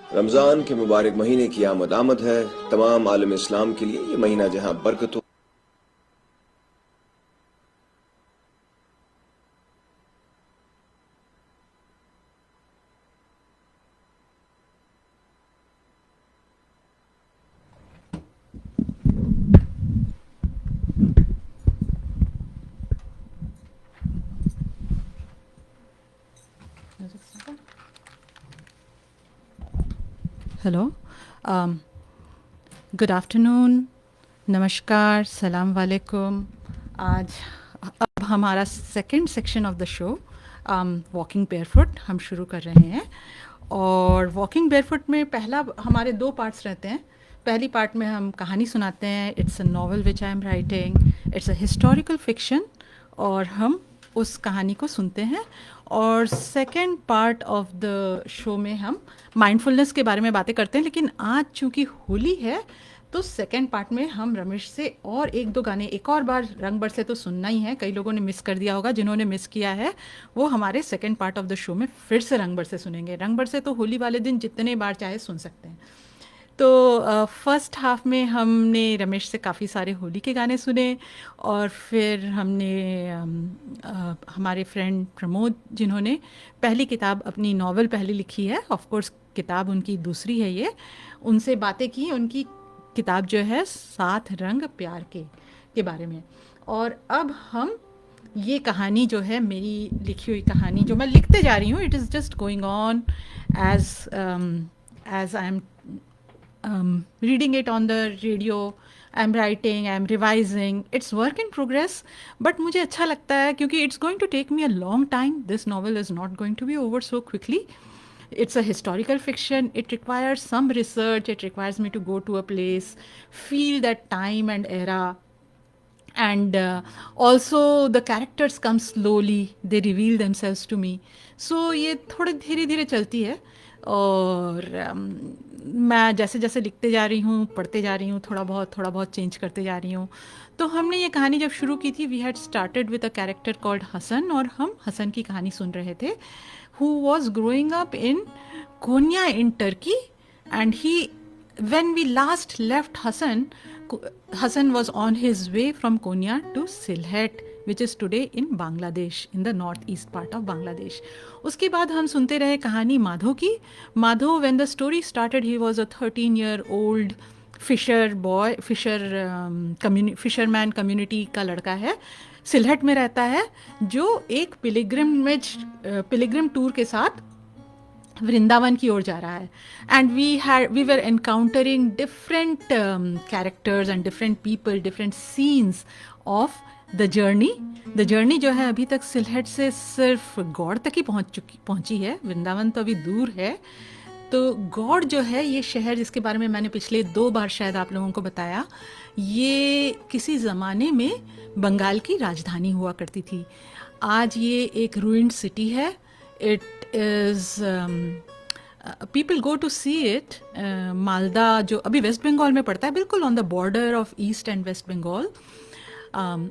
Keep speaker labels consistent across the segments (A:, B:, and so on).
A: रमज़ान के मुबारक महीने की आमद आमद है। तमाम आलम इस्लाम के लिए ये महीना जहाँ बरकतों
B: Hello. Um, Good afternoon. नमस्कार, सलाम वालेकुम। आज अब हमारा second section of the show walking barefoot हम शुरू कर रहे हैं। और वॉकिंग बेयरफुट में पहला हमारे दो पार्ट्स रहते हैं। पहली पार्ट में हम कहानी सुनाते हैं, it's a novel which I am writing, it's a historical fiction, और हम उस कहानी को सुनते हैं। और second part of the show में हम माइंडफुलनेस के बारे में बातें करते हैं। लेकिन आज चूंकि होली है तो सेकेंड पार्ट में हम रमेश से और एक दो गाने एक और बार रंग बरसे तो सुनना ही है। कई लोगों ने मिस कर दिया होगा, जिन्होंने मिस किया है वो हमारे second part of the show में फिर से रंग बरसे सुनेंगे। रंग बरसे तो होली वाले दिन जितने बार चाहे सुन सकते हैं। तो फर्स्ट हाफ में हमने रमेश से काफ़ी सारे होली के गाने सुने, और फिर हमने हमारे फ्रेंड प्रमोद, जिन्होंने पहली किताब अपनी नॉवल पहले लिखी है, ऑफ कोर्स किताब उनकी दूसरी है ये, उनसे बातें की। उनकी किताब जो है सात रंग प्यार के बारे में। और अब हम ये कहानी जो है, मेरी लिखी हुई कहानी जो मैं लिखते जा रही हूँ, it is just going on as as I am reading it on the radio, I'm writing, I'm revising, it's work in progress. But मुझे अच्छा लगता है क्योंकि it's going to take me a long time. This novel is not going to be over so quickly. It's a historical fiction. It requires some research. It requires me to go to a place, feel that time and era, and also the characters come slowly, they reveal themselves to me. So ये थोड़े धीरे धीरे चलती है। और मैं जैसे जैसे लिखते जा रही हूँ, पढ़ते जा रही हूँ, थोड़ा बहुत चेंज करते जा रही हूँ। तो हमने ये कहानी जब शुरू की थी, we had started with a character called Hasan, और हम हसन की कहानी सुन रहे थे, who was growing up in Konya in Turkey. And he, when we last left Hassan, Hassan was on his way from Konya to Sylhet, which is today in Bangladesh, in the northeast part of Bangladesh. उसके बाद हम सुनते रहे कहानी माधो की। Madho, when the story started, he was a 13-year-old fisher boy, fisherman community का लड़का है, सिलहट में रहता है, जो एक पिलिग्रिम टूर के साथ वृंदावन की ओर जा रहा है। And we were encountering different characters and different people, different scenes of the journey जो है अभी तक सिलहट से सिर्फ गौड़ तक ही पहुंची है। वृंदावन तो अभी दूर है। तो गौड़ जो है ये शहर, जिसके बारे में मैंने पिछले दो बार शायद आप लोगों को बताया, ये किसी ज़माने में बंगाल की राजधानी हुआ करती थी। आज ये एक रूइंड सिटी है। It is people go to see it. Malda जो अभी वेस्ट बंगाल में पड़ता है, बिल्कुल on the border of East and West Bengal,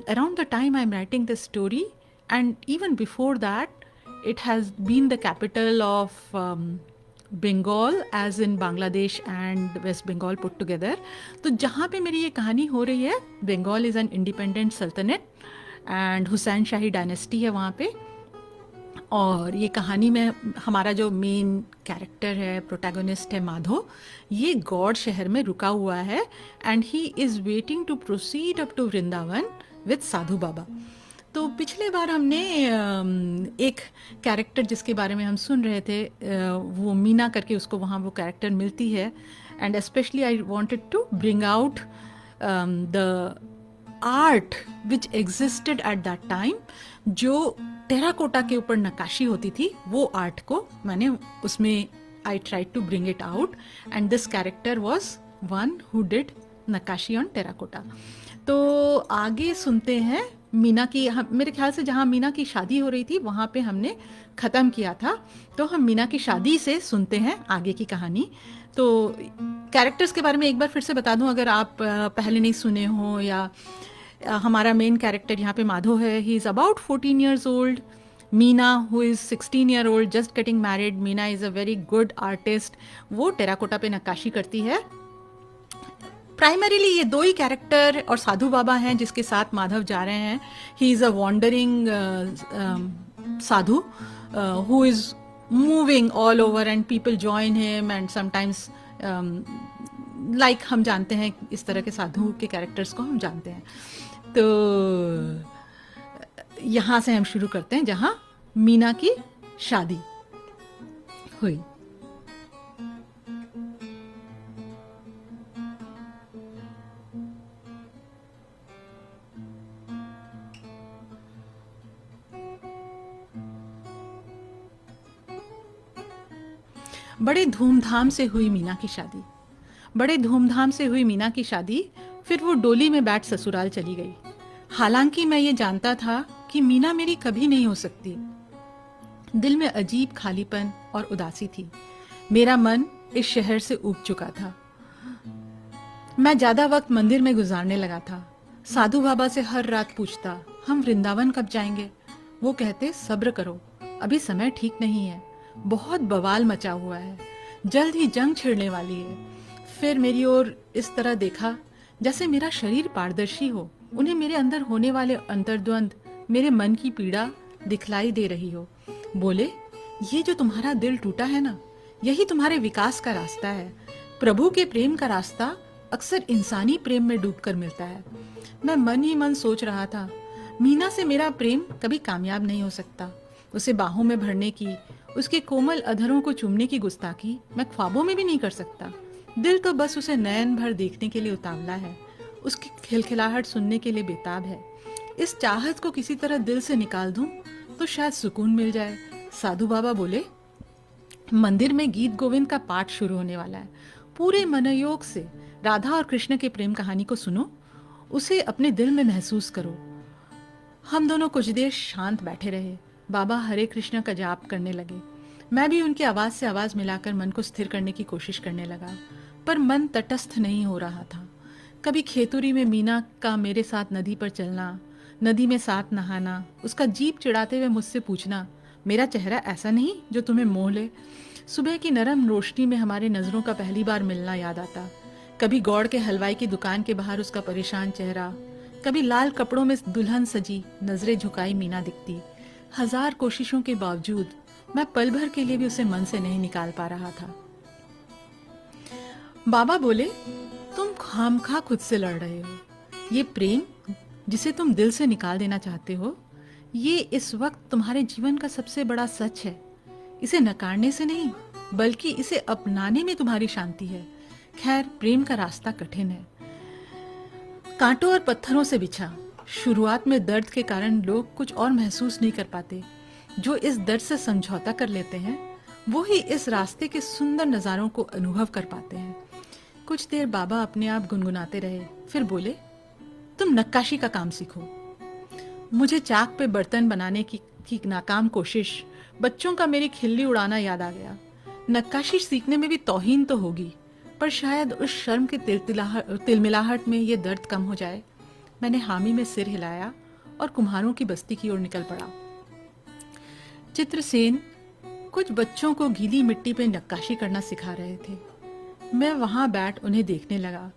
B: around the time I'm writing this story, and even before that, it has been the capital of Bengal, as in Bangladesh and West Bengal put together. तो जहाँ पे मेरी ये कहानी हो रही है, Bengal is an independent सल्तनत एंड हुसैन शाही डायनेस्टी है वहाँ पे। और ये कहानी में हमारा जो मेन कैरेक्टर है, प्रोटैगोनिस्ट है माधो, ये गौड़ शहर में रुका हुआ है, and he is waiting to proceed up to Vrindavan with sadhu baba. तो पिछले बार हमने एक कैरेक्टर जिसके बारे में हम सुन रहे थे, वो मीना करके उसको वहाँ वो कैरेक्टर मिलती है। And specially I wanted to bring out the art which existed at that time. जो टेराकोटा के ऊपर नक्काशी होती थी, वो आर्ट को मैंने उसमें I tried to bring it out, and this character was one who did नक्काशी ऑन टेराकोटा। तो आगे सुनते हैं मीना की। मेरे ख्याल से जहाँ मीना की शादी हो रही थी वहाँ पे हमने ख़त्म किया था, तो हम मीना की शादी से सुनते हैं आगे की कहानी। तो कैरेक्टर्स के बारे में एक बार फिर से बता दूं, अगर आप पहले नहीं सुने हो। या हमारा मेन कैरेक्टर यहाँ पे माधो है। He is about 14 years old, Meena who is 16-year-old just getting married, Meena is a very good artist, वो टेराकोटा पे नक्काशी करती है। प्राइमरीली ये दो ही कैरेक्टर और साधु बाबा हैं जिसके साथ माधव जा रहे हैं। He is a wandering sadhu who is moving all over and people join him and sometimes like हम जानते हैं इस तरह के साधु के कैरेक्टर्स को हम जानते हैं। तो यहाँ से हम शुरू करते हैं जहाँ मीना की शादी हुई। बड़े धूमधाम से हुई मीना की शादी, बड़े धूमधाम से हुई मीना की शादी। फिर वो डोली में बैठ ससुराल चली गई। हालांकि मैं ये जानता था कि मीना मेरी कभी नहीं हो सकती। दिल में अजीब खालीपन और उदासी थी। मेरा मन इस शहर से ऊब चुका था। मैं ज्यादा वक्त मंदिर में गुजारने लगा था। साधु बाबा से हर रात पूछता, हम वृंदावन कब जाएंगे? वो कहते, सब्र करो, अभी समय ठीक नहीं है, बहुत बवाल मचा हुआ है, जल्द ही जंग छिड़ने वाली है। फिर मेरी ओर इस तरह देखा जैसे मेरा शरीर पारदर्शी हो, उन्हें मेरे अंदर होने वाले अंतर्द्वंद, मेरे मन की पीड़ा दिखलाई दे रही हो। बोले, ये जो तुम्हारा दिल टूटा है ना, यही तुम्हारे विकास का रास्ता है। प्रभु के प्रेम का रास्ता अक्सर इंसानी प्रेम में डूबकर मिलता है। मैं मन ही मन सोच रहा था, मीना से मेरा प्रेम कभी कामयाब नहीं हो सकता। उसे बाहों में भरने की, उसके कोमल अधरों को चूमने की गुस्ताखी मैं ख्वाबों में भी नहीं कर सकता। दिल तो बस उसे नयन भर देखने के लिए उतावला है, उसकी खिलखिलाहट सुनने के लिए बेताब है। इस चाहत को किसी तरह दिल से निकाल दूं तो शायद सुकून मिल जाए। साधु बाबा बोले, मंदिर में गीत गोविंद का पाठ शुरू होने वाला है, पूरे मनोयोग से राधा और कृष्ण के प्रेम कहानी को सुनो, उसे अपने दिल में महसूस करो। हम दोनों कुछ देर शांत बैठे रहे। बाबा हरे कृष्ण का जाप करने लगे। मैं भी उनकी आवाज से आवाज मिलाकर मन को स्थिर करने की कोशिश करने लगा, पर मन तटस्थ नहीं हो रहा था। कभी खेतुरी में मीना का मेरे साथ नदी पर चलना, नदी में साथ नहाना, उसका जीप चिढ़ाते हुए मुझसे पूछना, मेरा चेहरा ऐसा नहीं जो तुम्हें मोह ले। सुबह की नरम रोशनी में हमारे नजरों का पहली बार मिलना याद आता। कभी गौड़ के हलवाई की दुकान के बाहर उसका परेशान चेहरा, कभी लाल कपड़ों में दुल्हन सजी नजरें झुकाई मीना दिखती। हजार कोशिशों के बावजूद मैं पल भर के लिए भी उसे मन से नहीं निकाल पा रहा था। बाबा बोले, तुम खामखा खुद से लड़ रहे हो। ये प्रेम जिसे तुम दिल से निकाल देना चाहते हो, ये इस वक्त तुम्हारे जीवन का सबसे बड़ा सच है। इसे नकारने से नहीं, बल्कि इसे अपनाने में तुम्हारी शांति है। खैर, प्रेम का रास्ता कठिन है, कांटों और पत्थरों से बिछा। शुरुआत में दर्द के कारण लोग कुछ और महसूस नहीं कर पाते। जो इस दर्द से समझौता कर लेते हैं, वो ही इस रास्ते के सुंदर नज़ारों को अनुभव कर पाते हैं। कुछ देर बाबा अपने आप गुनगुनाते रहे, फिर बोले, तुम नक्काशी का काम सीखो। मुझे चाक पे बर्तन बनाने की नाकाम कोशिश, बच्चों का मेरी खिल्ली उड़ाना याद आ गया। नक्काशी सीखने में भी तौहीन तो होगी, पर शायद उस शर्म के तिलमिलाहट में ये दर्द कम हो जाए। मैंने हामी में सिर हिलाया और कुम्हारों की बस्ती की ओर निकल पड़ा। चित्रसेन कुछ बच्चों को गीली मिट्टी पे नक्काशी करना सिखा रहे थे। मैं वहां बैठ उन्हें देखने लगा।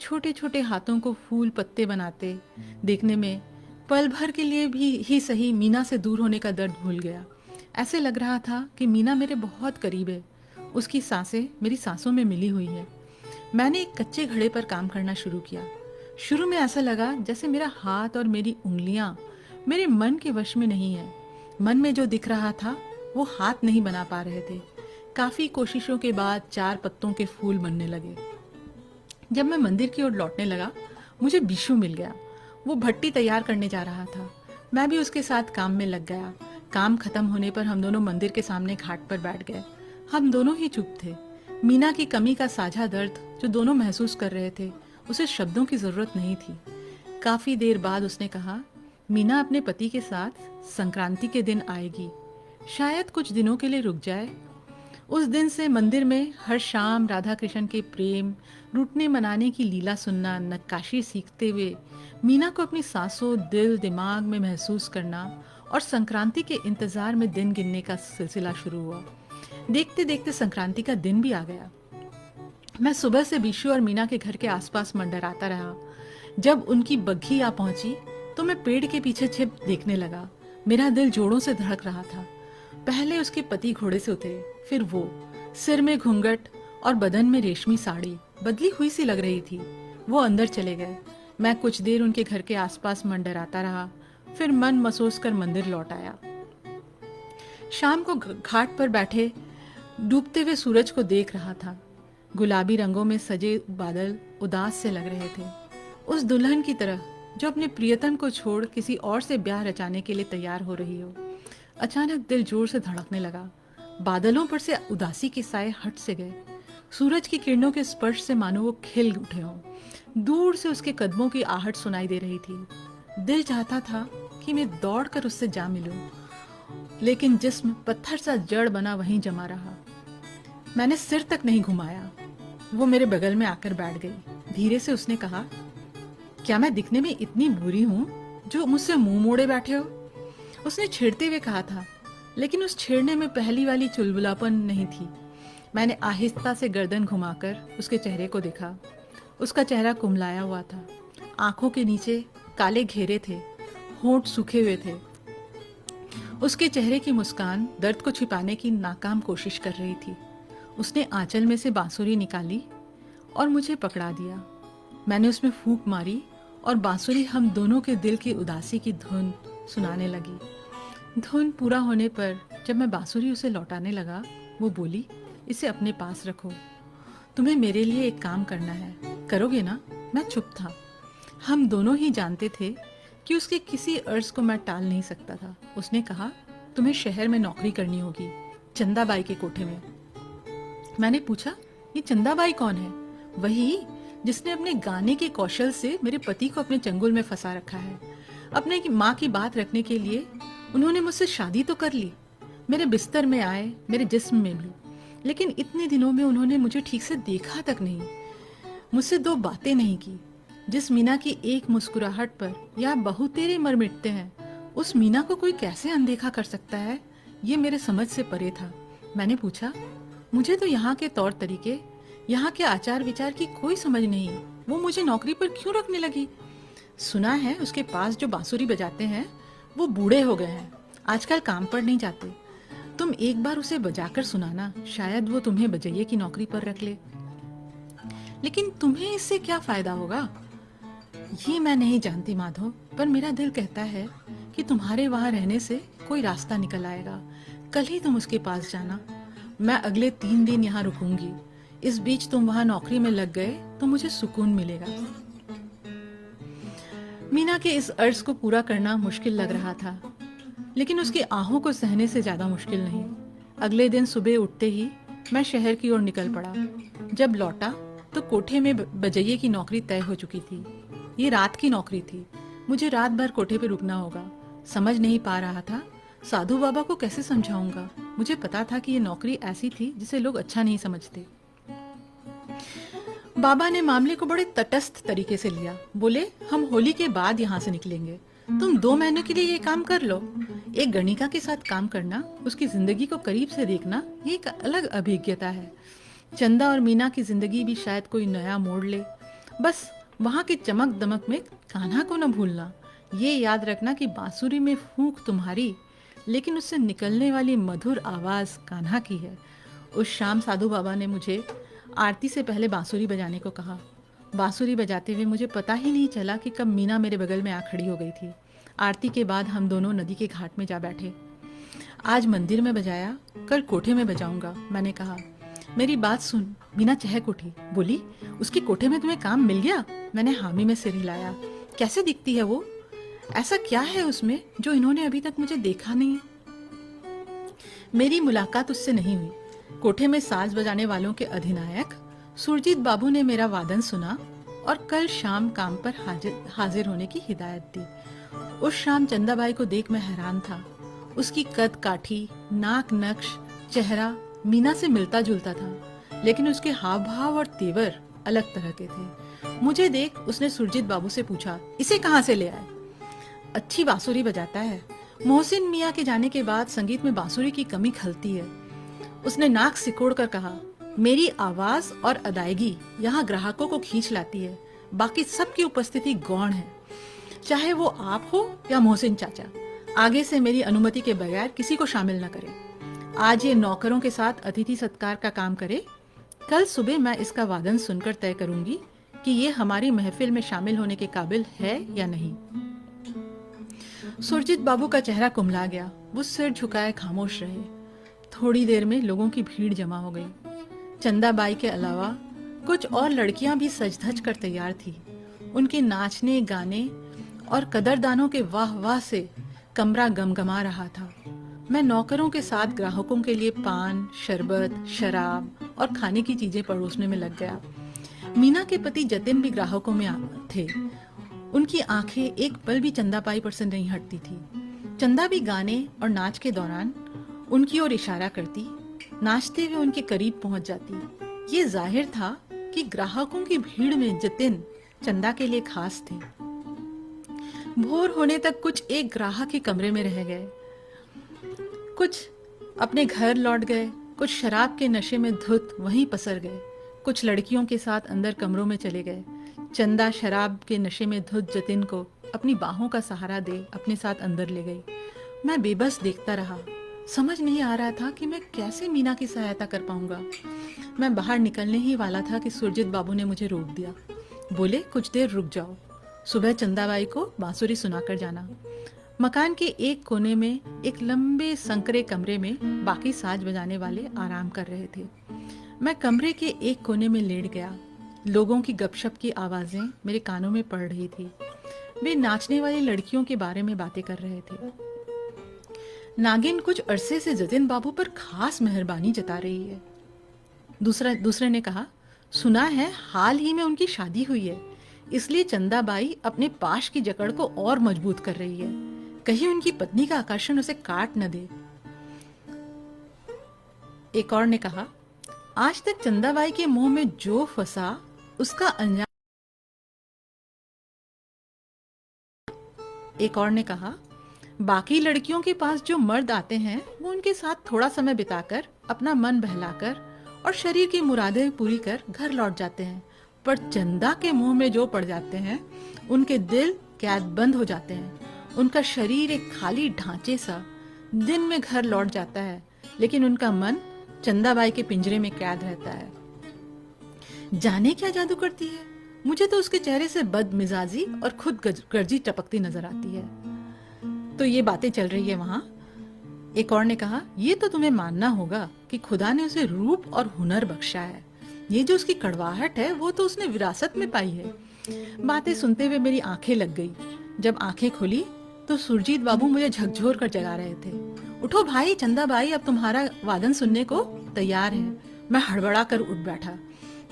B: छोटे छोटे हाथों को फूल पत्ते बनाते देखने में पल भर के लिए भी ही सही मीना से दूर होने का दर्द भूल गया। ऐसे लग रहा था कि मीना मेरे बहुत करीब है, उसकी सांसें मेरी सांसों में मिली हुई है। मैंने एक कच्चे घड़े पर काम करना शुरू किया। शुरू में ऐसा लगा जैसे मेरा हाथ और मेरी उंगलियां मेरे मन के वश में नहीं है। मन में जो दिख रहा था वो हाथ नहीं बना पा रहे थे। काफी कोशिशों के बाद 4 पत्तों के फूल बनने लगे। जब मैं मंदिर की ओर लौटने लगा, मुझे बिशु मिल गया। वो भट्टी तैयार करने जा रहा था। मैं भी उसके साथ काम में लग गया। काम खत्म होने पर हम दोनों मंदिर के सामने घाट पर बैठ गए। हम दोनों ही चुप थे। मीना की कमी का साझा दर्द जो दोनों महसूस कर रहे थे, उसे शब्दों की जरूरत नहीं थी। काफी देर बाद उसने कहा, मीना अपने पति के साथ संक्रांति के दिन आएगी, शायद कुछ दिनों के लिए रुक जाए। उस दिन से मंदिर में हर शाम राधा कृष्ण के प्रेम रूठने मनाने की लीला सुनना, नक्काशी सीखते हुए मीना को अपनी सांसों, दिल, दिमाग में महसूस करना और संक्रांति के इंतजार में दिन गिनने का सिलसिला शुरू हुआ। देखते देखते संक्रांति का दिन भी आ गया। मैं सुबह से बीशु और मीना के घर के आसपास मंडराता रहा। जब उनकी बग्घी आ पहुंची तो मैं पेड़ के पीछे छिप देखने लगा। मेरा दिल जोरों से धड़क रहा था। पहले उसके पति घोड़े से उतरे, फिर वो। सिर में घूंघट और बदन में रेशमी साड़ी बदली हुई सी लग रही थी। वो अंदर चले गए। मैं कुछ देर उनके घर के आसपास मंडराता रहा, फिर मन मसोस कर मंदिर लौट आया। शाम को घाट पर बैठे डूबते हुए सूरज को देख रहा था। गुलाबी रंगों में सजे बादल उदास से लग रहे थे, उस दुल्हन की तरह जो अपने प्रियतम को छोड़ किसी और से ब्याह रचाने के लिए तैयार हो रही हो। अचानक दिल जोर से धड़कने लगा। बादलों पर से उदासी के साए हट से गए। सूरज की किरणों के स्पर्श से मानो वो खिल उठे हों। दूर से उसके कदमों की आहट सुनाई दे रही थी। दिल चाहता था कि मैं दौड़कर उससे जा मिलूं, लेकिन जिस्म पत्थर सा जड़ बना वहीं जमा रहा। मैंने सिर तक नहीं घुमाया। वो मेरे बगल में आकर बैठ गई। धीरे से उसने कहा, क्या मैं दिखने में इतनी बुरी हूं जो मुझसे मुंह मोड़े बैठे हो? उसने छेड़ते हुए कहा था, लेकिन उस छेड़ने में पहली वाली चुलबुलापन नहीं थी। मैंने आहिस्ता से गर्दन घुमाकर उसके चेहरे को देखा। उसका चेहरा कुम्हलाया हुआ था। आंखों के नीचे काले घेरे थे, होंठ सूखे हुए थे। उसके चेहरे की मुस्कान दर्द को छिपाने की नाकाम कोशिश कर रही थी। उसने आंचल में से बांसुरी निकाली और मुझे पकड़ा दिया। मैंने उसमें फूंक मारी और बांसुरी हम दोनों के दिल की उदासी की धुन सुनाने लगी। धुन पूरा होने पर जब मैं बांसुरी उसे लौटाने लगा, वो बोली, इसे अपने पास रखो। तुम्हें मेरे लिए एक काम करना है, करोगे ना? मैं चुप था। हम दोनों ही जानते थे कि उसके किसी अर्ज को मैं टाल नहीं सकता था। उसने कहा, तुम्हें शहर में नौकरी करनी होगी, चंदाबाई के कोठे में। मैंने पूछा, ये चंदाबाई कौन है? वही जिसने अपने गाने के कौशल से मेरे पति को अपने चंगुल में फंसा रखा है। अपने माँ की बात रखने के लिए उन्होंने मुझसे शादी तो कर ली, मेरे बिस्तर में आए, मेरे जिस्म में भी, लेकिन इतने दिनों में उन्होंने मुझे ठीक से देखा तक नहीं, मुझसे दो बातें नहीं की। जिस मीना की एक मुस्कुराहट पर या बहू तेरे मर मिटते हैं, उस मीना को कोई कैसे अनदेखा कर सकता है? ये मेरे समझ से परे था। मैंने पूछा, मुझे तो यहाँ के तौर तरीके, यहाँ के आचार विचार की कोई समझ नहीं। वो मुझे नौकरी पर क्यों रखने लगी? सुना है उसके पास जो बांसुरी बजाते हैं वो बूढ़े हो गए हैं, आजकल काम पर नहीं जाते। तुम एक बार उसे बजाकर सुनाना, शायद वो तुम्हें बजैये की नौकरी पर रख ले। लेकिन तुम्हें इससे क्या फायदा होगा? ये मैं नहीं जानती माधव, पर मेरा दिल कहता है कि तुम्हारे वहां रहने से कोई रास्ता निकल आएगा। कल ही तुम उसके पास जाना। मैं अगले 3 दिन यहाँ रुकूंगी। इस बीच तुम वहां नौकरी में लग गए तो मुझे सुकून मिलेगा। मीना के इस अर्ज को पूरा करना मुश्किल लग रहा था, लेकिन उसकी आहों को सहने से ज्यादा मुश्किल नहीं। अगले दिन सुबह उठते ही मैं शहर की ओर निकल पड़ा। जब लौटा तो कोठे में बजैये की नौकरी तय हो चुकी थी। ये रात की नौकरी थी। मुझे रात भर कोठे पे रुकना होगा। समझ नहीं पा रहा था साधु बाबा को कैसे समझाऊंगा। मुझे पता था कि ये नौकरी ऐसी थी जिसे लोग अच्छा नहीं समझते। बाबा ने मामले को बड़े तटस्थ तरीके से लिया। बोले, हम होली के बाद यहाँ से निकलेंगे, तुम 2 महीनों के लिए ये काम कर लो। एक गणिका के साथ काम करना, उसकी जिंदगी को करीब से देखना, ये एक अलग अभिज्ञता है। चंदा और मीना की जिंदगी भी शायद कोई नया मोड़ ले। बस वहाँ की चमक दमक में कान्हा को न भूलना। ये याद रखना कि बांसुरी में फूंक तुम्हारी, लेकिन उससे निकलने वाली मधुर आवाज कान्हा की है। उस शाम साधु बाबा ने मुझे आरती से पहले बांसुरी बजाने को कहा। बांसुरी बजाते हुए मुझे पता ही नहीं चला कि कब मीना मेरे बगल में आ खड़ी हो गई थी। आरती के बाद हम दोनों नदी के घाट में जा बैठे। आज मंदिर में बजाया, कल कोठे में बजाऊंगा, मैंने कहा। मेरी बात सुन। मीना चहक उठी, बोली, उसके कोठे में तुम्हें काम मिल गया? मैंने हामी में सिर हिलाया। कैसे दिखती है वो? ऐसा क्या है उसमें जो इन्होंने अभी तक मुझे देखा नहीं? मेरी मुलाकात उससे नहीं हुई। कोठे में साज बजाने वालों के अधिनायक सुरजीत बाबू ने मेरा वादन सुना और कल शाम काम पर हाजिर होने की हिदायत दी। उस शाम चंदाबाई को देख मैं हैरान था। उसकी कद काठी, नाक नक्श, चेहरा मीना से मिलता जुलता था, लेकिन उसके हाव भाव और तेवर अलग तरह के थे। मुझे देख उसने सुरजीत बाबू से पूछा, इसे कहाँ से ले आए? अच्छी बांसुरी बजाता है, मोहसिन मियाँ के जाने के बाद संगीत में बांसुरी की कमी खलती है। उसने नाक सिकोड़कर कहा, मेरी आवाज और अदायगी यहाँ ग्राहकों को खींच लाती है, बाकी सबकी उपस्थिति गौण है, चाहे वो आप हो या मोहसिन चाचा। आगे से मेरी अनुमति के बगैर किसी को शामिल न करें। आज ये नौकरों के साथ अतिथि सत्कार का काम करे। कल सुबह मैं इसका वादन सुनकर तय करूंगी कि ये हमारी महफिल में शामिल होने के काबिल है या नहीं। सुरजीत बाबू का चेहरा कुम्हला गया। वो सिर झुकाए खामोश रहे। थोड़ी देर में लोगों की भीड़ जमा हो गई। चंदाबाई के अलावा कुछ और लड़कियां भी सज धज कर तैयार थी। उनके नाचने, गाने और कदरदानों के वाह वाह से कमरा गमगमा रहा था। मैं नौकरों के साथ ग्राहकों के लिए पान, शरबत, शराब और खाने की चीजें परोसने में लग गया। मीना के पति जतिन भी ग्राहकों में थे। उनकी आंखें एक पल भी चंदाबाई पर से नहीं हटती थी। चंदा भी गाने और नाच के दौरान उनकी ओर इशारा करती, नाचते हुए उनके करीब पहुंच जाती। ये जाहिर था कि ग्राहकों की भीड़ में जतिन चंदा के लिए खास थे। भोर होने तक कुछ एक ग्राहक ही कमरे में रह गए। कुछ अपने घर लौट गए, कुछ शराब के नशे में धुत वहीं पसर गए, कुछ लड़कियों के साथ अंदर कमरों में चले गए। चंदा शराब के नशे में धुत जतिन को अपनी बाहों का सहारा दे अपने साथ अंदर ले गई। मैं बेबस देखता रहा। समझ नहीं आ रहा था कि मैं कैसे मीना की सहायता कर पाऊंगा। मैं बाहर निकलने ही वाला था कि सुरजीत बाबू ने मुझे रोक दिया। बोले, कुछ देर रुक जाओ, सुबह चंदाबाई को बांसुरी सुनाकर जाना। मकान के एक कोने में एक लंबे संकरे कमरे में बाकी साज बजाने वाले आराम कर रहे थे। मैं कमरे के एक कोने में लेट गया। लोगों की गपशप की आवाजें मेरे कानों में पड़ रही थी। वे नाचने वाली लड़कियों के बारे में बातें कर रहे थे। नागिन कुछ अरसे से जतिन बाबू पर खास मेहरबानी जता रही है। दूसरे ने कहा, सुना है हाल ही में उनकी शादी हुई है, इसलिए चंदाबाई अपने पाश की जकड़ को और मजबूत कर रही है, कहीं उनकी पत्नी का आकर्षण उसे काट न दे। एक और ने कहा, आज तक चंदाबाई के मुंह में जो फंसा उसका अंजाम। एक और ने कहा, बाकी लड़कियों के पास जो मर्द आते हैं वो उनके साथ थोड़ा समय बिताकर अपना मन बहलाकर और शरीर की मुरादें पूरी कर घर लौट जाते हैं, पर चंदा के मुंह में जो पड़ जाते हैं उनके दिल कैद बंद हो जाते हैं। उनका शरीर एक खाली ढांचे सा दिन में घर लौट जाता है, लेकिन उनका मन चंदाबाई के पिंजरे में कैद रहता है। जाने क्या जादू करती है, मुझे तो उसके चेहरे से बदमिजाजी और खुद गर्जी टपकती नजर आती है। तो ये बातें चल रही है वहां। एक और ने कहा, ये तो तुम्हें मानना होगा कि खुदा ने उसे रूप और हुनर बख्शा है। ये जो उसकी कड़वाहट है वो तो उसने विरासत में पाई है। बातें सुनते हुए मेरी आंखें लग गई। जब आंखें खुली तो सुरजीत बाबू मुझे झकझोर कर जगा रहे थे। उठो भाई, चंदाबाई अब तुम्हारा वादन सुनने को तैयार है। मैं हड़बड़ा कर उठ बैठा।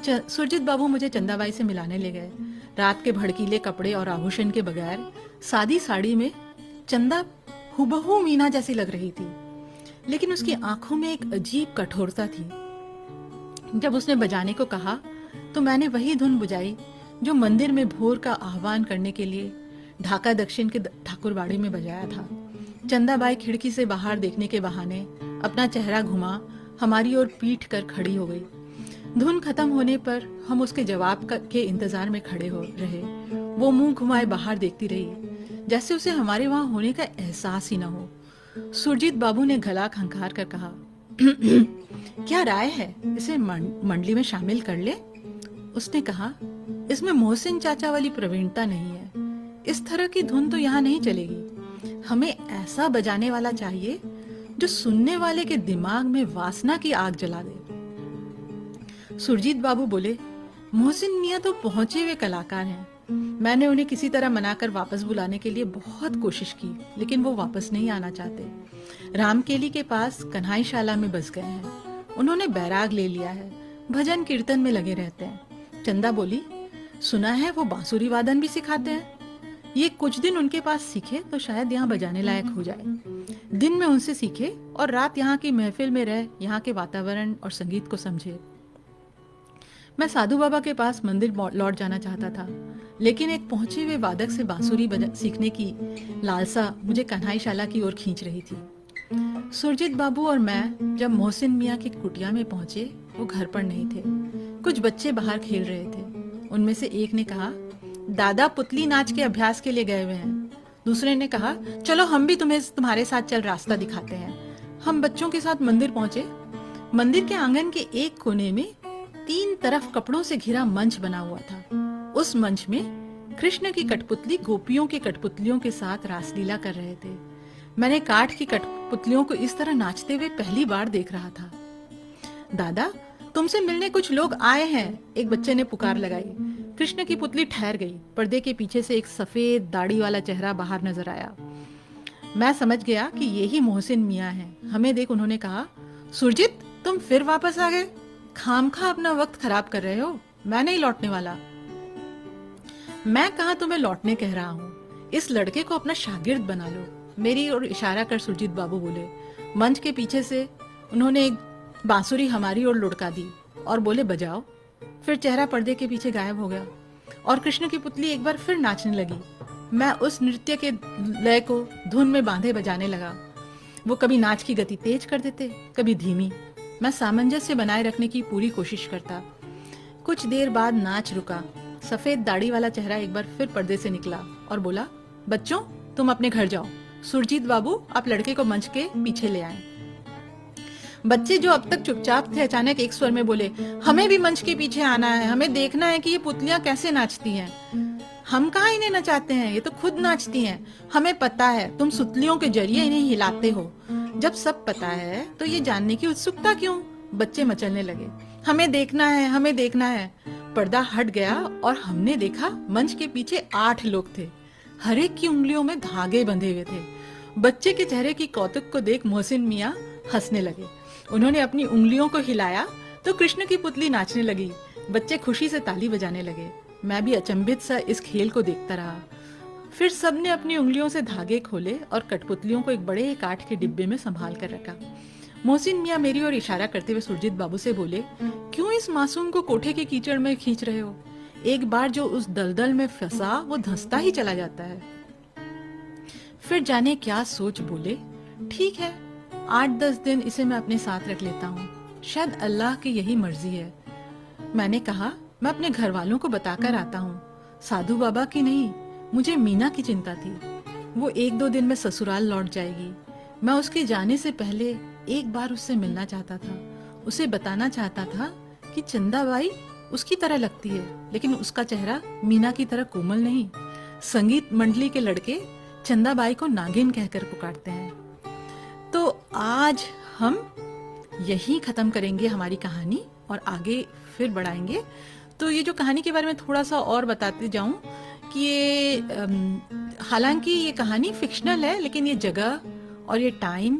B: सुरजीत बाबू मुझे चंदाबाई से मिलाने ले गए। रात के भड़कीले कपड़े और आभूषण के बगैर सादी साड़ी में चंदा हुबहू मीना जैसी लग रही थी, लेकिन उसकी आंखों में एक अजीब कठोरता थी। जब उसने बजाने को कहा तो मैंने वही धुन बुझाई जो मंदिर में भोर का आह्वान करने के लिए ढाका दक्षिण के ठाकुरबाड़ी में बजाया था। चंदाबाई खिड़की से बाहर देखने के बहाने अपना चेहरा घुमा हमारी ओर पीट कर खड़ी हो गई। धुन खत्म होने पर हम उसके जवाब के इंतजार में खड़े हो रहे। वो मुंह घुमाए बाहर देखती रही, जैसे उसे हमारे वहां होने का एहसास ही न हो। सुरजीत बाबू ने गला खंखार कर कहा, क्या राय है, इसे मंडली में शामिल कर ले? उसने कहा, इसमें मोहसिन चाचा वाली प्रवीणता नहीं है। इस तरह की धुन तो यहाँ नहीं चलेगी। हमें ऐसा बजाने वाला चाहिए जो सुनने वाले के दिमाग में वासना की आग जला दे। सुरजीत बाबू बोले, मोहसिन मियाँ तो पहुंचे हुए कलाकार हैं। मैंने उन्हें किसी तरह मनाकर वापस बुलाने के लिए बहुत कोशिश की, लेकिन वो वापस नहीं आना चाहते। रामकेली के पास कन्हाईशाला में बस गए हैं। उन्होंने बैराग ले लिया है, भजन कीर्तन में लगे रहते हैं। चंदा बोली, सुना है वो बांसुरी वादन भी सिखाते हैं। ये कुछ दिन उनके पास सीखे तो शायद यहाँ बजाने लायक हो जाए। दिन में उनसे सीखे और रात यहाँ की महफिल में रह यहाँ के वातावरण और संगीत को समझे। मैं साधु बाबा के पास मंदिर लौट जाना चाहता था, लेकिन एक पहुंचे हुए वादक से बांसुरी सीखने की लालसा मुझे कन्हाईशाला की ओर खींच रही थी। सुरजीत बाबू और मैं जब मोहसिन मियाँ की कुटिया में पहुंचे, वो घर पर नहीं थे। कुछ बच्चे बाहर खेल रहे थे। उनमें से एक ने कहा, दादा पुतली नाच के अभ्यास के लिए गए हुए हैं। दूसरे ने कहा, चलो हम भी तुम्हारे साथ चल रास्ता दिखाते हैं। हम बच्चों के साथ मंदिर पहुंचे। मंदिर के आंगन के एक कोने में 3 तरफ कपड़ों से घिरा मंच बना हुआ था। उस मंच में कृष्ण की कठपुतली गोपियों की कठपुतलियों के साथ रासलीला कर रहे थे। मैंने काठ की कठपुतलियों को इस तरह नाचते हुए पहली बार देख रहा था। दादा, तुमसे मिलने कुछ लोग आए हैं, एक बच्चे ने पुकार लगाई। कृष्ण की पुतली ठहर गई। पर्दे के पीछे से एक सफेद दाढ़ी वाला चेहरा बाहर नजर आया। मैं समझ गया कि यही मोहसिन मियाँ हैं। हमें देख उन्होंने कहा, सुरजीत, तुम फिर वापस आ गए? खामखा अपना वक्त खराब कर रहे हो, मैं नहीं लौटने वाला। मैं कहा तुम्हें लौटने कह रहा हूँ, इस लड़के को अपना शागिर्द बना लो, मेरी ओर इशारा कर सुरजीत बाबू बोले। मंच के पीछे से उन्होंने एक बांसुरी हमारी ओर लुढ़का दी और बोले, बजाओ। फिर चेहरा पर्दे के पीछे गायब हो गया और कृष्ण की पुतली एक बार फिर नाचने लगी। मैं उस नृत्य के लय को धुन में बांधे बजाने लगा। वो कभी नाच की गति तेज कर देते, कभी धीमी। मैं सामंजस्य बनाए रखने की पूरी कोशिश करता। कुछ देर बाद नाच रुका। सफेद दाढ़ी वाला चेहरा एक बार फिर पर्दे से निकला और बोला, बच्चों, तुम अपने घर जाओ। सुरजीत बाबू, आप लड़के को मंच के पीछे ले आए। बच्चे जो अब तक चुपचाप थे अचानक एक स्वर में बोले, हमें भी मंच के पीछे आना है, हमें देखना है कि ये पुतलियां कैसे नाचती हैं। हम कहाँ इन्हें नचाते हैं, ये तो खुद नाचती हैं। हमें पता है तुम सुतलियों के जरिए इन्हें हिलाते हो। जब सब पता है तो ये जानने की उत्सुकता क्यों? बच्चे मचलने लगे, हमें देखना है, हमें देखना है। पर्दा हट गया और हमने देखा मंच के पीछे 8 लोग थे। हर एक की उंगलियों में धागे बंधे हुए थे। बच्चे के चेहरे की कौतुक को देख मोहसिन मियाँ हंसने लगे। उन्होंने अपनी उंगलियों को हिलाया तो कृष्ण की पुतली नाचने लगी। बच्चे खुशी से ताली बजाने लगे। मैं भी अचंभित सा इस खेल को देखता रहा। फिर सबने अपनी उंगलियों से धागे खोले और कठपुतलियों को एक बड़े काठ के डिब्बे में संभाल कर रखा। मोहसिन मियाँ मेरी ओर इशारा करते हुए सुरजीत बाबू से बोले, क्यों इस मासूम को कोठे के कीचड़ में खींच रहे हो? एक बार जो उस दलदल में फंसा वो धंसता ही चला जाता है। फिर जाने क्या सोच बोले, ठीक है, 8-10 दिन इसे मैं अपने साथ रख लेता हूँ, शायद अल्लाह की यही मर्जी है। मैंने कहा, मैं अपने घर वालों को बताकर आता हूँ, साधु बाबा की नहीं, मुझे मीना की चिंता थी। वो 1-2 दिन में ससुराल लौट जाएगी। मैं उसके जाने से पहले एक बार उससे मिलना चाहता था। उसे बताना चाहता था कि चंदाबाई उसकी तरह लगती है, लेकिन उसका चेहरा मीना की तरह कोमल नहीं। संगीत मंडली के लड़के चंदाबाई को नागिन कहकर पुकारते हैं। तो आज हम यही खत्म करेंगे हमारी कहानी और आगे फिर बढ़ाएंगे। तो ये जो कहानी के बारे में थोड़ा सा और बताते जाऊं कि ये हालांकि ये कहानी फिक्शनल है, लेकिन ये जगह और ये टाइम,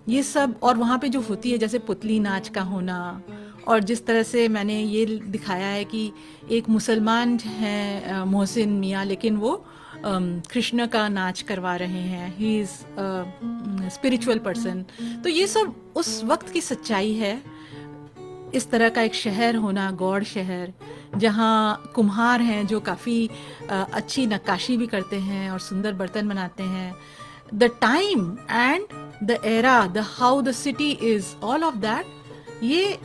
B: ये सब, और वहाँ पे जो होती है जैसे पुतली नाच का होना, और जिस तरह से मैंने ये दिखाया है कि एक मुसलमान हैं मोहसिन मियाँ, लेकिन वो कृष्ण का नाच करवा रहे हैं, ही इज स्पिरिचुअल पर्सन। तो ये सब उस वक्त की सच्चाई है। इस तरह का एक शहर होना, गौड़ शहर, जहाँ कुम्हार हैं जो काफ़ी अच्छी नक्काशी भी करते हैं और सुंदर बर्तन बनाते हैं। The time and the era, the how the city is, all of that ये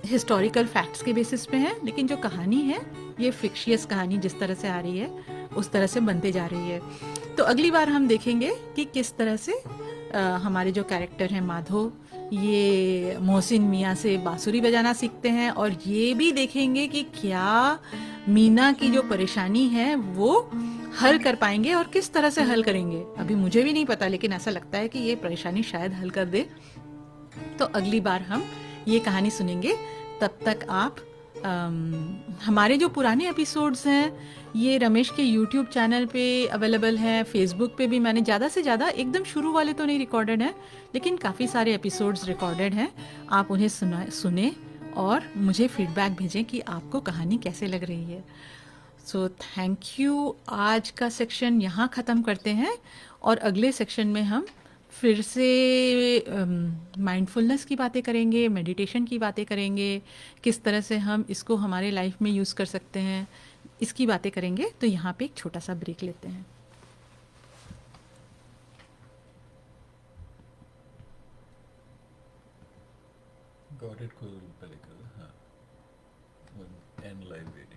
B: हिस्टोरिकल फैक्ट्स के बेसिस पे है, लेकिन जो कहानी है ये फिक्शियस कहानी जिस तरह से आ रही है उस तरह से बनते जा रही है। तो अगली बार हम देखेंगे कि किस तरह से हमारे जो कैरेक्टर हैं माधो, ये मोहसिन मियाँ से बांसुरी बजाना सीखते हैं, और ये भी देखेंगे कि क्या मीना की जो परेशानी है वो हल कर पाएंगे और किस तरह से हल करेंगे। अभी मुझे भी नहीं पता, लेकिन ऐसा लगता है कि ये परेशानी शायद हल कर दे। तो अगली बार हम ये कहानी सुनेंगे। तब तक आप हमारे जो पुराने एपिसोड्स हैं ये रमेश के YouTube चैनल पे अवेलेबल हैं, फेसबुक पे भी मैंने ज़्यादा से ज़्यादा, एकदम शुरू वाले तो नहीं रिकॉर्डेड हैं, लेकिन काफ़ी सारे एपिसोड्स रिकॉर्डेड हैं। आप उन्हें सुने और मुझे फीडबैक भेजें कि आपको कहानी कैसे लग रही है। So thank you. आज का सेक्शन यहाँ ख़त्म करते हैं और अगले सेक्शन में हम फिर से माइंडफुलनेस की बातें करेंगे, मेडिटेशन की बातें करेंगे, किस तरह से हम इसको हमारे लाइफ में यूज़ कर सकते हैं, इसकी बातें करेंगे। तो यहाँ पे एक छोटा सा ब्रेक लेते हैं।
C: गॉट इट को पहले कर हाँ एंड लाइव वीडियो